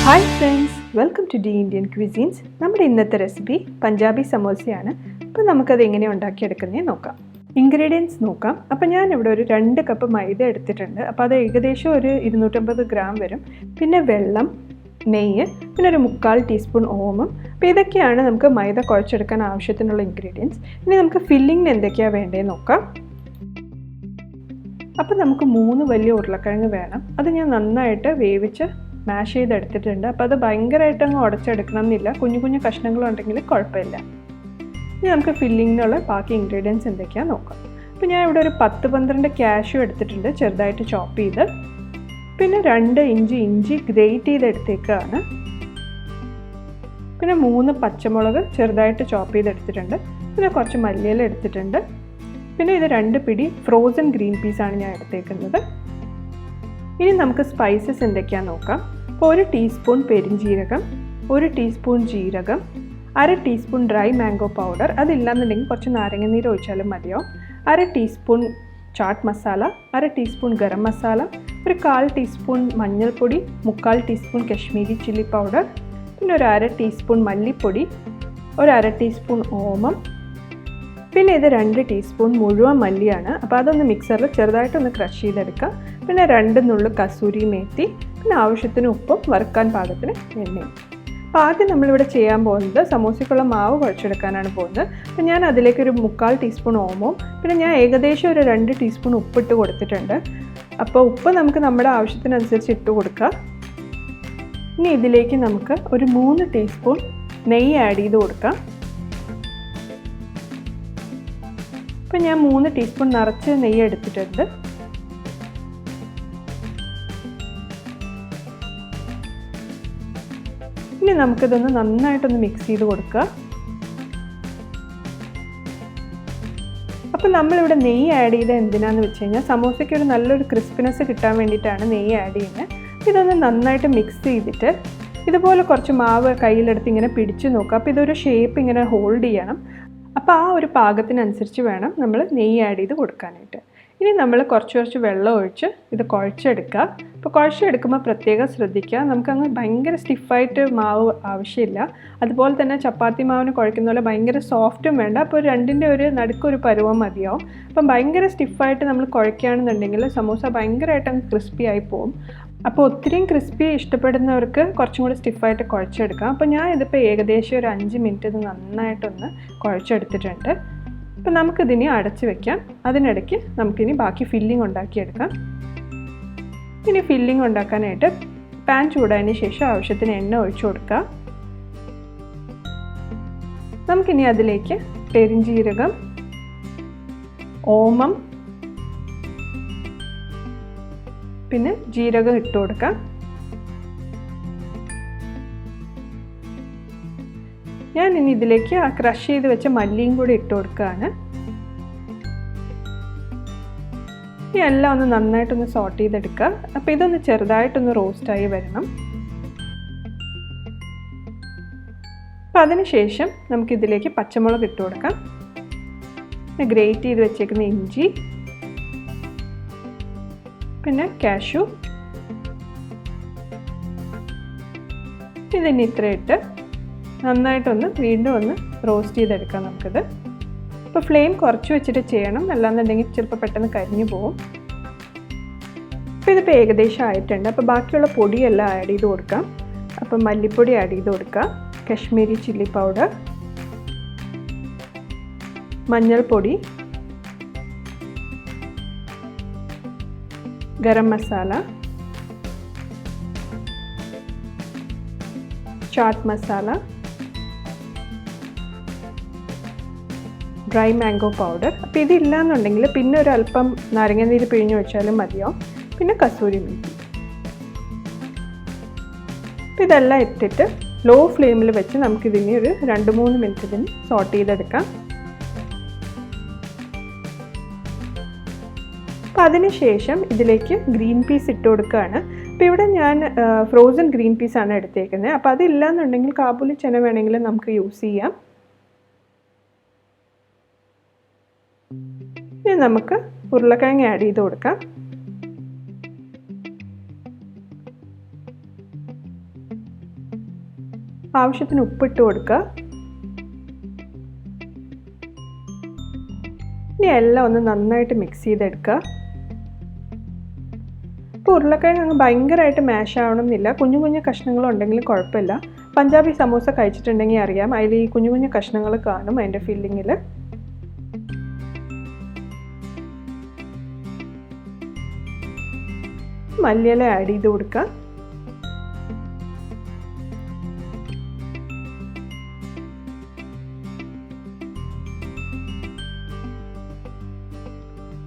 Hi friends, welcome to the Indian Cuisines. നമ്മുടെ ഇന്നത്തെ recipe Punjabi സമോസയാണ്. അപ്പോൾ നമുക്കത് എങ്ങനെ ഉണ്ടാക്കിയെടുക്കുന്നേ നോക്കാം. ഇൻഗ്രീഡിയൻസ് നോക്കാം. അപ്പോൾ ഞാൻ ഇവിടെ ഒരു 2 കപ്പ് മൈദ എടുത്തിട്ടുണ്ട്. അപ്പോൾ അത് ഏകദേശം ഒരു 250 ഗ്രാം വരും. പിന്നെ വെള്ളം, നെയ്യ്, പിന്നെ ഒരു 3/4 ടീസ്പൂൺ ഓമം. അപ്പോൾ ഇതൊക്കെയാണ് നമുക്ക് മൈദ കുഴച്ചെടുക്കാൻ ആവശ്യത്തിനുള്ള ഇൻഗ്രീഡിയൻസ്. ഇനി നമുക്ക് ഫില്ലിങ്ങിന് എന്തൊക്കെയാണ് വേണ്ടതെന്ന് നോക്കാം. അപ്പോൾ നമുക്ക് 3 വലിയ ഉരുളക്കിഴങ്ങ് വേണം. അത് ഞാൻ നന്നായിട്ട് വേവിച്ച് മാഷ് ചെയ്തെടുത്തിട്ടുണ്ട്. അപ്പോൾ അത് ഭയങ്കരമായിട്ട് അങ്ങ് ഉടച്ചെടുക്കണം എന്നില്ല, കുഞ്ഞു കുഞ്ഞു കഷ്ണങ്ങളുണ്ടെങ്കിൽ കുഴപ്പമില്ല. ഇനി നമുക്ക് ഫില്ലിങ്ങിനുള്ള ബാക്കി ഇൻഗ്രീഡിയൻസ് എന്തൊക്കെയാണെന്ന് നോക്കാം. അപ്പോൾ ഞാൻ ഇവിടെ ഒരു 10-12 കാഷ്യൂ എടുത്തിട്ടുണ്ട്, ചെറുതായിട്ട് ചോപ്പ് ചെയ്ത്. പിന്നെ 2 ഇഞ്ചി ഗ്രേറ്റ് ചെയ്തെടുത്തേക്കാണ്. പിന്നെ 3 പച്ചമുളക് ചെറുതായിട്ട് ചോപ്പ് ചെയ്തെടുത്തിട്ടുണ്ട്. പിന്നെ കുറച്ച് മല്ലിയില എടുത്തിട്ടുണ്ട്. പിന്നെ ഇത് 2 പിടി ഫ്രോസൺ ഗ്രീൻ പീസാണ് ഞാൻ എടുത്തേക്കുന്നത്. ഇനി നമുക്ക് സ്പൈസസ് എന്തൊക്കെയാണെന്ന് നോക്കാം. അപ്പോൾ 1 ടീസ്പൂൺ പെരിഞ്ജീരകം, 1 ടീസ്പൂൺ ജീരകം, 1/2 ടീസ്പൂൺ ഡ്രൈ മാംഗോ പൗഡർ, അതില്ലാന്നുണ്ടെങ്കിൽ കുറച്ച് നാരങ്ങനീര് ഒഴിച്ചാലും മതിയാവും. 1/2 ടീസ്പൂൺ ചാട്ട് മസാല, 1/2 ടീസ്പൂൺ ഗരം മസാല, ഒരു 1/4 ടീസ്പൂൺ മഞ്ഞൾപ്പൊടി, 3/4 ടീസ്പൂൺ കശ്മീരി ചില്ലി പൗഡർ, പിന്നെ ഒരു 1/2 ടീസ്പൂൺ മല്ലിപ്പൊടി, ഒരു 1/2 ടീസ്പൂൺ ഓമം, പിന്നെ ഇത് 2 ടീസ്പൂൺ മുഴുവൻ മല്ലിയാണ്. അപ്പോൾ അതൊന്ന് മിക്സറിൽ ചെറുതായിട്ടൊന്ന് ക്രഷ് ചെയ്തെടുക്കുക. പിന്നെ 2 നുള്ളു കസൂരി മേത്തി, പിന്നെ ആവശ്യത്തിന് ഉപ്പും വറുക്കാൻ പാകത്തിന് എണ്ണയും. അപ്പോൾ ആദ്യം നമ്മളിവിടെ ചെയ്യാൻ പോകുന്നത് സമോസയ്ക്കുള്ള മാവ് കുഴച്ചെടുക്കാനാണ് പോകുന്നത്. അപ്പോൾ ഞാൻ അതിലേക്ക് ഒരു 3/4 ടീസ്പൂൺ ഓമവും, പിന്നെ ഞാൻ ഏകദേശം ഒരു 2 ടീസ്പൂൺ ഉപ്പിട്ട് കൊടുത്തിട്ടുണ്ട്. അപ്പോൾ ഉപ്പ് നമുക്ക് നമ്മുടെ ആവശ്യത്തിനനുസരിച്ച് ഇട്ട് കൊടുക്കുക. ഇനി ഇതിലേക്ക് നമുക്ക് ഒരു 3 ടീസ്പൂൺ നെയ്യ് ആഡ് ചെയ്ത് കൊടുക്കാം. അപ്പോൾ ഞാൻ 3 ടീസ്പൂൺ നിറച്ച് നെയ്യ് എടുത്തിട്ടുണ്ട്. ഇനി നമുക്കിതൊന്ന് നന്നായിട്ടൊന്ന് മിക്സ് ചെയ്ത് കൊടുക്കുക. അപ്പോൾ നമ്മളിവിടെ നെയ്യ് ആഡ് ചെയ്ത് എന്തിനാന്ന് വെച്ച് കഴിഞ്ഞാൽ സമോസയ്ക്ക് ഒരു നല്ലൊരു ക്രിസ്പിനെസ് കിട്ടാൻ വേണ്ടിയിട്ടാണ് നെയ്യ് ആഡ് ചെയ്യുന്നത്. ഇതൊന്ന് നന്നായിട്ട് മിക്സ് ചെയ്തിട്ട് ഇതുപോലെ കുറച്ച് മാവ് കയ്യിലെടുത്ത് ഇങ്ങനെ പിടിച്ച് നോക്കുക. അപ്പോൾ ഇതൊരു ഷേപ്പ് ഇങ്ങനെ ഹോൾഡ് ചെയ്യണം. അപ്പോൾ ആ ഒരു പാകത്തിനനുസരിച്ച് വേണം നമ്മൾ നെയ്യ് ആഡ് ചെയ്ത് കൊടുക്കാനായിട്ട്. ഇനി നമ്മൾ കുറച്ച് വെള്ളം ഒഴിച്ച് ഇത് കുഴച്ചെടുക്കുക. അപ്പോൾ കുഴച്ചെടുക്കുമ്പോൾ പ്രത്യേകം ശ്രദ്ധിക്കുക, നമുക്കങ്ങ് ഭയങ്കര സ്റ്റിഫായിട്ട് മാവ് ആവശ്യമില്ല. അതുപോലെ തന്നെ ചപ്പാത്തി മാവിന് കുഴക്കുന്ന പോലെ ഭയങ്കര സോഫ്റ്റും വേണ്ട. അപ്പോൾ രണ്ടിൻ്റെ ഒരു നടുക്കൊരു പരുവം മതിയാവും. അപ്പം ഭയങ്കര സ്റ്റിഫായിട്ട് നമ്മൾ കുഴക്കുകയാണെന്നുണ്ടെങ്കിൽ സമോസ ഭയങ്കരമായിട്ട് അങ്ങ് ക്രിസ്പി ആയി പോകും. അപ്പോൾ ഒത്തിരിയും ക്രിസ്പി ഇഷ്ടപ്പെടുന്നവർക്ക് കുറച്ചും കൂടി സ്റ്റിഫായിട്ട് കുഴച്ചെടുക്കാം. അപ്പോൾ ഞാൻ ഇതിപ്പോൾ ഏകദേശം ഒരു 5 മിനിറ്റ് ഇത് നന്നായിട്ടൊന്ന് കുഴച്ചെടുത്തിട്ടുണ്ട്. അപ്പോൾ നമുക്കിതിനെ അടച്ച് വെക്കാം. അതിനിടയ്ക്ക് നമുക്കിനി ബാക്കി ഫില്ലിംഗ് ഉണ്ടാക്കിയെടുക്കാം. ഇനി ഫില്ലിംഗ് ഉണ്ടാക്കാനായിട്ട് പാൻ ചൂടായതിന് ശേഷം ആവശ്യത്തിന് എണ്ണ ഒഴിച്ചു കൊടുക്കുക. നമുക്കിനി അതിലേക്ക് പെരിഞ്ജീരകം, ഓമം, പിന്നെ ജീരകം ഇട്ട് കൊടുക്കാം. ഞാൻ ഇനി ഇതിലേക്ക് ആ ക്രഷ് ചെയ്ത് വെച്ച മല്ലിയും കൂടി ഇട്ട് കൊടുക്കുകയാണ്. ഈ എല്ലാം ഒന്ന് നന്നായിട്ടൊന്ന് സോട്ട് ചെയ്തെടുക്കുക. അപ്പോൾ ഇതൊന്ന് ചെറുതായിട്ടൊന്ന് റോസ്റ്റായി വരണം. അപ്പോൾ അതിനുശേഷം നമുക്കിതിലേക്ക് പച്ചമുളക് ഇട്ട് കൊടുക്കാം. പിന്നെ ഗ്രേറ്റ് ചെയ്ത് വെച്ചേക്കുന്ന ഇഞ്ചി, പിന്നെ കാഷ്യൂ, ഇതിന് ഇത്ര ഇട്ട് നന്നായിട്ടൊന്ന് വീണ്ടും ഒന്ന് റോസ്റ്റ് ചെയ്തെടുക്കാം നമുക്കിത്. അപ്പോൾ ഫ്ലെയിം കുറച്ച് വെച്ചിട്ട് ചെയ്യണം, അല്ലാന്നുണ്ടെങ്കിൽ ചിലപ്പോൾ പെട്ടെന്ന് കരിഞ്ഞു പോകും. അപ്പോൾ ഇതിപ്പോൾ ഏകദേശം ആയിട്ടുണ്ട്. അപ്പോൾ ബാക്കിയുള്ള പൊടിയെല്ലാം ആഡ് ചെയ്ത് കൊടുക്കാം. അപ്പോൾ മല്ലിപ്പൊടി ആഡ് ചെയ്ത് കൊടുക്കാം, കശ്മീരി ചില്ലി പൗഡർ, മഞ്ഞൾപ്പൊടി, garam masala, chaat masala, dry mango powder. അപ്പോൾ ഇതില്ലാന്നുണ്ടെങ്കിൽ പിന്നെ ഒരു അല്പം നാരങ്ങനീര് പിഴിഞ്ഞ് വെച്ചാലും മതിയാവും. പിന്നെ കസൂരി മേത്തി. അപ്പോൾ ഇതെല്ലാം ഇട്ടിട്ട് ലോ ഫ്ലെയിമിൽ വെച്ച് നമുക്കിതിനെ ഒരു 2-3 മിനിറ്റ് ഇതിന് സോട്ട് ചെയ്തെടുക്കാം. അപ്പോൾ അതിനുശേഷം ഇതിലേക്ക് ഗ്രീൻ പീസ് ഇട്ട് കൊടുക്കുകയാണ്. അപ്പോൾ ഇവിടെ ഞാൻ ഫ്രോസൺ ഗ്രീൻ പീസാണ് എടുത്തേക്കുന്നത്. അപ്പോൾ അതില്ലാന്നുണ്ടെങ്കിൽ കാബൂലി ചന വേണമെങ്കിൽ നമുക്ക് യൂസ് ചെയ്യാം. ഇനി നമുക്ക് ഉരുളക്കിഴങ്ങ് ആഡ് ചെയ്ത് കൊടുക്കാം. ആവശ്യത്തിന് ഉപ്പിട്ട് കൊടുക്കുക. ഇനി എല്ലാം ഒന്ന് നന്നായിട്ട് മിക്സ് ചെയ്തെടുക്കുക. ഇപ്പോൾ ഉരുളക്കിഴങ്ങ് ഭയങ്കരമായിട്ട് മാഷ് ആവണമെന്നില്ല, കുഞ്ഞു കുഞ്ഞു കഷ്ണങ്ങളുണ്ടെങ്കിലും കുഴപ്പമില്ല. പഞ്ചാബി സമോസ കഴിച്ചിട്ടുണ്ടെങ്കിൽ അറിയാം, അതിൽ ഈ കുഞ്ഞു കുഞ്ഞു കഷ്ണങ്ങൾ കാണും അതിൻ്റെ ഫില്ലിങ്ങിൽ. മല്ലിയില ആഡ് ചെയ്ത് കൊടുക്കുക.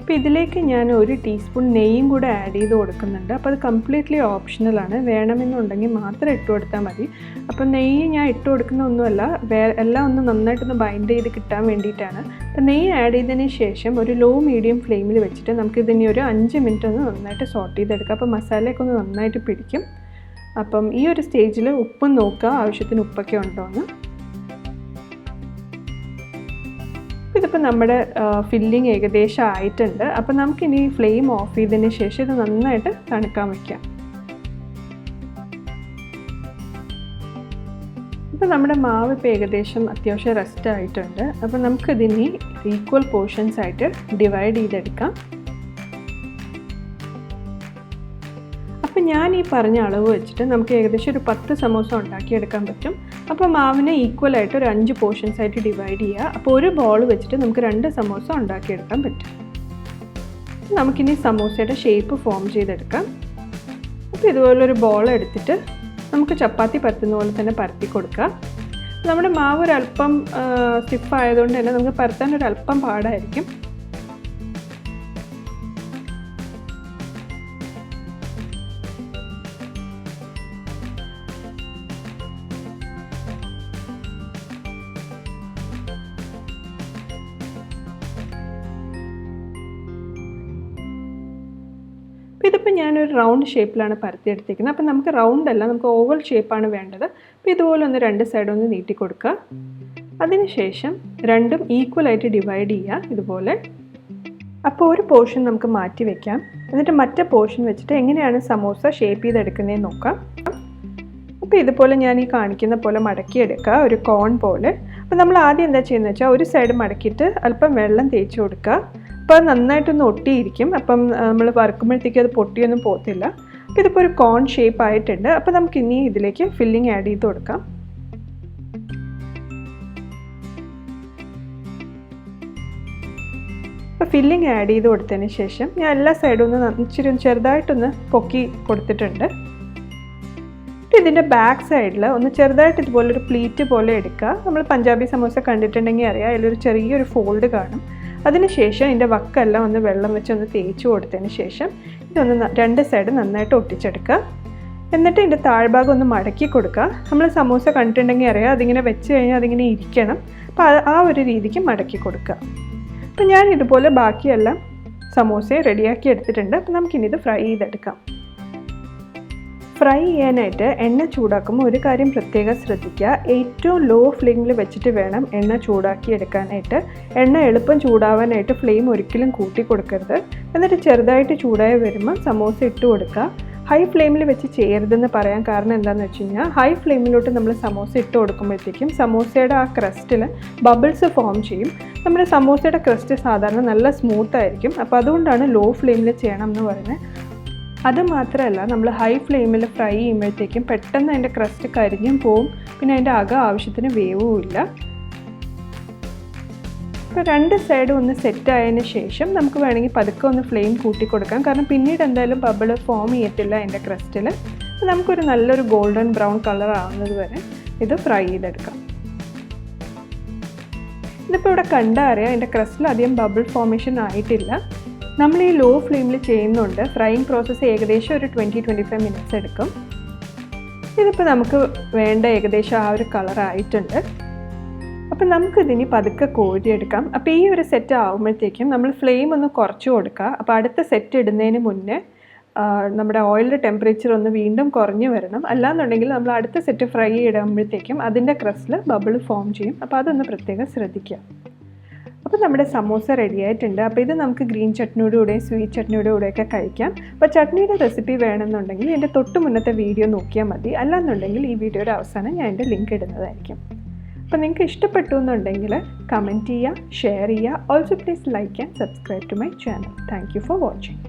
അപ്പോൾ ഇതിലേക്ക് ഞാൻ 1 ടീസ്പൂൺ നെയ്യും കൂടെ ആഡ് ചെയ്ത് കൊടുക്കുന്നുണ്ട്. അപ്പോൾ അത് കംപ്ലീറ്റ്ലി ഓപ്ഷണലാണ്, വേണമെന്നുണ്ടെങ്കിൽ മാത്രം ഇട്ട് കൊടുത്താൽ മതി. അപ്പോൾ നെയ്യ് ഞാൻ ഇട്ട് കൊടുക്കുന്ന ഒന്നുമല്ല, എല്ലാം ഒന്ന് നന്നായിട്ടൊന്ന് ബൈൻഡ് ചെയ്ത് കിട്ടാൻ വേണ്ടിയിട്ടാണ്. അപ്പോൾ നെയ്യ് ആഡ് ചെയ്തതിന് ശേഷം ഒരു ലോ മീഡിയം ഫ്ലെയിമിൽ വെച്ചിട്ട് നമുക്കിതിനി ഒരു 5 മിനിറ്റ് ഒന്ന് നന്നായിട്ട് സോട്ട് ചെയ്തെടുക്കാം. അപ്പോൾ മസാലയൊക്കെ ഒന്ന് നന്നായിട്ട് പിടിക്കും. അപ്പം ഈ ഒരു സ്റ്റേജിൽ ഉപ്പും നോക്കുക, ആവശ്യത്തിന് ഉപ്പൊക്കെ ഉണ്ടോ എന്ന്. ഇതിപ്പോൾ നമ്മുടെ ഫില്ലിങ് ഏകദേശം ആയിട്ടുണ്ട്. അപ്പോൾ നമുക്കിനി ഫ്ലെയിം ഓഫ് ചെയ്തതിന് ശേഷം ഇത് നന്നായിട്ട് തണുക്കാൻ വയ്ക്കാം. ഇപ്പോൾ നമ്മുടെ മാവ് ഇപ്പോൾ ഏകദേശം അത്യാവശ്യം റെസ്റ്റ് ആയിട്ടുണ്ട്. അപ്പോൾ നമുക്കിതിനി ഈക്വൽ പോർഷൻസ് ആയിട്ട് ഡിവൈഡ് ചെയ്തെടുക്കാം. അപ്പോൾ ഞാൻ ഈ പറഞ്ഞ അളവ് വെച്ചിട്ട് നമുക്ക് ഏകദേശം ഒരു 10 സമോസ ഉണ്ടാക്കിയെടുക്കാൻ പറ്റും. അപ്പോൾ മാവിനെ ഈക്വലായിട്ട് ഒരു 5 പോർഷൻസ് ആയിട്ട് ഡിവൈഡ് ചെയ്യുക. അപ്പോൾ ഒരു ബോൾ വെച്ചിട്ട് നമുക്ക് 2 സമോസ ഉണ്ടാക്കിയെടുക്കാൻ പറ്റും. നമുക്കിനി സമോസയുടെ ഷേപ്പ് ഫോം ചെയ്തെടുക്കാം. അപ്പോൾ ഇതുപോലൊരു ബോൾ എടുത്തിട്ട് നമുക്ക് ചപ്പാത്തി പരത്തുന്ന പോലെ തന്നെ പരത്തി കൊടുക്കുക. നമ്മുടെ മാവ് ഒരല്പം സ്റ്റിഫ് ആയതുകൊണ്ട് തന്നെ നമുക്ക് പരത്താൻ ഒരല്പം പാടായിരിക്കും. ഇതിപ്പോൾ ഞാനൊരു റൗണ്ട് ഷേപ്പിലാണ് പരത്തിയെടുത്തിരിക്കുന്നത്. അപ്പോൾ നമുക്ക് റൗണ്ട് അല്ല, നമുക്ക് ഓവൽ ഷേപ്പാണ് വേണ്ടത്. അപ്പോൾ ഇതുപോലെ ഒന്ന് 2 സൈഡും ഒന്ന് നീട്ടി കൊടുക്കുക. അതിനുശേഷം രണ്ടും ഈക്വലായിട്ട് ഡിവൈഡ് ചെയ്യുക ഇതുപോലെ. അപ്പോൾ ഒരു പോർഷൻ നമുക്ക് മാറ്റി വയ്ക്കാം. എന്നിട്ട് മറ്റേ പോർഷൻ വെച്ചിട്ട് എങ്ങനെയാണ് സമോസ ഷേപ്പ് ചെയ്തെടുക്കുന്നതെന്ന് നോക്കാം. അപ്പോൾ ഇതുപോലെ ഞാൻ ഈ കാണിക്കുന്ന പോലെ മടക്കിയെടുക്കുക, ഒരു കോൺ പോലെ. അപ്പോൾ നമ്മൾ ആദ്യം എന്താ ചെയ്യുന്നത് വെച്ചാൽ ഒരു സൈഡ് മടക്കിയിട്ട് അല്പം വെള്ളം തേച്ച് കൊടുക്കുക. അപ്പോൾ നന്നായിട്ടൊന്ന് ഒട്ടിയിരിക്കും. അപ്പം നമ്മൾ വറുക്കുമ്പോഴത്തേക്കും അത് പൊട്ടിയൊന്നും പോകത്തില്ല. അപ്പോൾ ഇതിപ്പോൾ ഒരു കോൺ ഷേപ്പ് ആയിട്ടുണ്ട്. അപ്പോൾ നമുക്കിനി ഇതിലേക്ക് ഫില്ലിംഗ് ആഡ് ചെയ്ത് കൊടുക്കാം. അപ്പോൾ ഫില്ലിംഗ് ആഡ് ചെയ്ത് കൊടുത്തതിന് ശേഷം ഞാൻ എല്ലാ സൈഡും ഒന്ന് ചെറുതായിട്ടൊന്ന് പൊക്കി കൊടുത്തിട്ടുണ്ട്. ഇതിൻ്റെ ബാക്ക് സൈഡിൽ ഒന്ന് ചെറുതായിട്ട് ഇതുപോലൊരു പ്ലീറ്റ് പോലെ എടുക്കുക. നമ്മൾ പഞ്ചാബി സമോസ കണ്ടിട്ടുണ്ടെങ്കിൽ അറിയാം, അതിലൊരു ചെറിയൊരു ഫോൾഡ് കാണും. അതിനുശേഷം ഇതിൻ്റെ വക്കെല്ലാം ഒന്ന് വെള്ളം വെച്ച് ഒന്ന് തേച്ച് കൊടുത്തതിന് ശേഷം ഇതൊന്ന് 2 സൈഡ് നന്നായിട്ട് ഒട്ടിച്ചെടുക്കുക. എന്നിട്ട് ഇതിൻ്റെ താഴ്ഭാഗം ഒന്ന് മടക്കി കൊടുക്കുക. നമ്മൾ സമോസ കണ്ടിട്ടുണ്ടെങ്കിൽ അറിയാം, അതിങ്ങനെ വെച്ച് കഴിഞ്ഞാൽ അതിങ്ങനെ ഇരിക്കണം. അപ്പോൾ ആ ഒരു രീതിക്ക് മടക്കി കൊടുക്കുക. അപ്പോൾ ഞാൻ ഇതുപോലെ ബാക്കിയെല്ലാം സമോസയെ റെഡിയാക്കി എടുത്തിട്ടുണ്ട്. അപ്പോൾ നമുക്കിനി ഇത് ഫ്രൈ ചെയ്തെടുക്കാം. ഫ്രൈ ചെയ്യാനായിട്ട് എണ്ണ ചൂടാക്കുമ്പോൾ ഒരു കാര്യം പ്രത്യേകം ശ്രദ്ധിക്കുക, ഏറ്റവും ലോ ഫ്ലെയിമിൽ വെച്ചിട്ട് വേണം എണ്ണ ചൂടാക്കി എടുക്കാനായിട്ട്. എണ്ണ എളുപ്പം ചൂടാവാനായിട്ട് ഫ്ലെയിം ഒരിക്കലും കൂട്ടി കൊടുക്കരുത്. എന്നിട്ട് ചെറുതായിട്ട് ചൂടായി വരുമ്പോൾ സമോസ ഇട്ട് കൊടുക്കുക. ഹൈ ഫ്ലെയിമിൽ വെച്ച് ചെയ്യരുതെന്ന് പറയാൻ കാരണം എന്താണെന്ന് വെച്ച് കഴിഞ്ഞാൽ, ഹൈ ഫ്ലെയിമിലോട്ട് നമ്മൾ സമോസ ഇട്ട് കൊടുക്കുമ്പോഴത്തേക്കും സമോസയുടെ ആ ക്രസ്റ്റിൽ ബബിൾസ് ഫോം ചെയ്യും. നമ്മുടെ സമോസയുടെ ക്രസ്റ്റ് സാധാരണ നല്ല സ്മൂത്ത് ആയിരിക്കും. അപ്പോൾ അതുകൊണ്ടാണ് ലോ ഫ്ലെയിമിൽ ചെയ്യണം എന്ന് പറയുന്നത്. അതുമാത്രമല്ല, നമ്മൾ ഹൈ ഫ്ലെയിമിൽ ഫ്രൈ ചെയ്യുമ്പോഴത്തേക്കും പെട്ടെന്ന് അതിൻ്റെ ക്രസ്റ്റ് കരിഞ്ഞും പോവും, പിന്നെ അതിൻ്റെ അകം ആവശ്യത്തിന് വേവുമില്ല. ഇപ്പോൾ 2 സൈഡും ഒന്ന് സെറ്റ് ആയതിന് ശേഷം നമുക്ക് വേണമെങ്കിൽ പതുക്കെ ഒന്ന് ഫ്ലെയിം കൂട്ടി കൊടുക്കാം. കാരണം പിന്നീട് എന്തായാലും ബബിൾ ഫോം ചെയ്യത്തില്ല അതിൻ്റെ ക്രസ്റ്റിൽ. അപ്പോൾ നമുക്കൊരു നല്ലൊരു ഗോൾഡൻ ബ്രൗൺ കളർ ആവുന്നത് വരെ ഇത് ഫ്രൈ ചെയ്തെടുക്കാം. ഇതിപ്പോൾ ഇവിടെ കണ്ടാൽ അറിയാം, അതിൻ്റെ ക്രസ്റ്റിൽ അധികം ബബിൾ ഫോർമേഷൻ ആയിട്ടില്ല. നമ്മൾ ഈ ലോ ഫ്ലെയിമിൽ ചെയ്യുന്നുണ്ട്. ഫ്രൈയിങ് പ്രോസസ്സ് ഏകദേശം ഒരു 20-25 മിനിറ്റ്സ് എടുക്കും. ഇതിപ്പോൾ നമുക്ക് വേണ്ട ഏകദേശം ആ ഒരു കളറായിട്ടുണ്ട്. അപ്പോൾ നമുക്കിതിനി പതുക്കെ കോരിയെടുക്കാം. അപ്പോൾ ഈ ഒരു സെറ്റ് ആകുമ്പോഴത്തേക്കും നമ്മൾ ഫ്ലെയിം ഒന്ന് കുറച്ച് കൊടുക്കുക. അപ്പോൾ അടുത്ത സെറ്റ് ഇടുന്നതിന് മുന്നേ നമ്മുടെ ഓയിലിൻ്റെ ടെമ്പറേച്ചർ ഒന്ന് വീണ്ടും കുറഞ്ഞ് വരണം. അല്ലാന്നുണ്ടെങ്കിൽ നമ്മൾ അടുത്ത സെറ്റ് ഫ്രൈ ഇടുമ്പോഴത്തേക്കും അതിൻ്റെ ക്രസ്റ്റിൽ ബബിൾ ഫോം ചെയ്യും. അപ്പോൾ അതൊന്ന് പ്രത്യേകം ശ്രദ്ധിക്കുക. അപ്പോൾ നമ്മുടെ സമോസ റെഡി ആയിട്ടുണ്ട്. അപ്പോൾ ഇത് നമുക്ക് ഗ്രീൻ ചട്നിയുടെ കൂടെയും സ്വീറ്റ് ചട്നിയുടെ കൂടെയൊക്കെ കഴിക്കാം. അപ്പോൾ ചട്നിയുടെ റെസിപ്പി വേണമെന്നുണ്ടെങ്കിൽ എൻ്റെ തൊട്ട് മുന്നത്തെ വീഡിയോ നോക്കിയാൽ മതി. അല്ലാന്നുണ്ടെങ്കിൽ ഈ വീഡിയോയുടെ അവസാനം ഞാൻ എൻ്റെ ലിങ്ക് ഇടുന്നതായിരിക്കും. അപ്പോൾ നിങ്ങൾക്ക് ഇഷ്ടപ്പെട്ടു എന്നുണ്ടെങ്കിൽ കമൻറ്റ് ചെയ്യുക, ഷെയർ ചെയ്യുക. Also please like and subscribe to my channel. Thank you for watching.